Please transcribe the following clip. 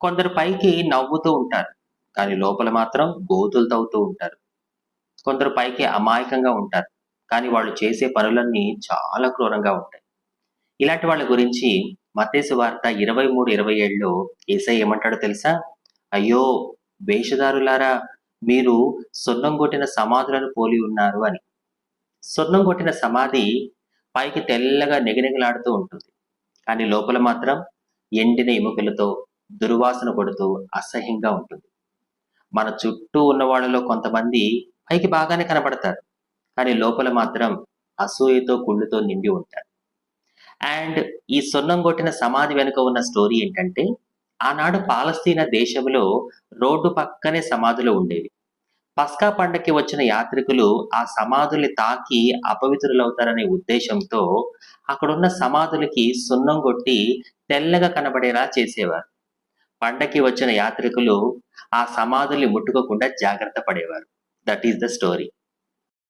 కొందరు పైకి నవ్వుతూ ఉంటారు. కానీ లోపల మాత్రం గోతులు తవ్వుతూ ఉంటారు. కొందరు పైకి అమాయకంగా ఉంటారు. కానీ వాళ్ళు చేసే పనులన్నీ చాలా క్రూరంగా ఉంటాయి. ఇలాంటి వాళ్ళ గురించి మత్తయి సువార్త 23, 27లో యేసయ్య ఏమంటాడో తెలుసా? అయ్యో! వేషధారులారా! మీరు సున్నం కొట్టిన సమాధులను పోలి ఉన్నారు అని. సున్నం కొట్టిన సమాధి పైకి తెల్లగా నిగనిగలాడుతూ ఉంటుంది. కానీ లోపల మాత్రం ఎండిన ఎముకలతో, దుర్వాసన కొడుతూ అసహ్యంగా ఉంటుంది. మన చుట్టూ ఉన్న వాళ్ళలో కొంతమంది పైకి బాగానే కనపడతారు. కానీ లోపల మాత్రం అసూయతో, కుళ్ళుతో నిండి ఉంటారు. అండ్ ఈ సున్నం కొట్టిన సమాధి వెనుక ఉన్న స్టోరీ ఏంటంటే, ఆనాడు పాలస్తీనా దేశంలో రోడ్డు పక్కనే సమాధులు ఉండేవి. పస్కా పండక్కి వచ్చిన యాత్రికులు ఆ సమాధుల్ని తాకి అపవిత్రులవుతారనే ఉద్దేశంతో అక్కడున్న సమాధులకి సున్నం కొట్టి తెల్లగా కనబడేలా చేసేవారు. పండక్కి వచ్చిన యాత్రికులు ఆ సమాధుల్ని ముట్టుకోకుండా జాగ్రత్త పడేవారు. That is the story.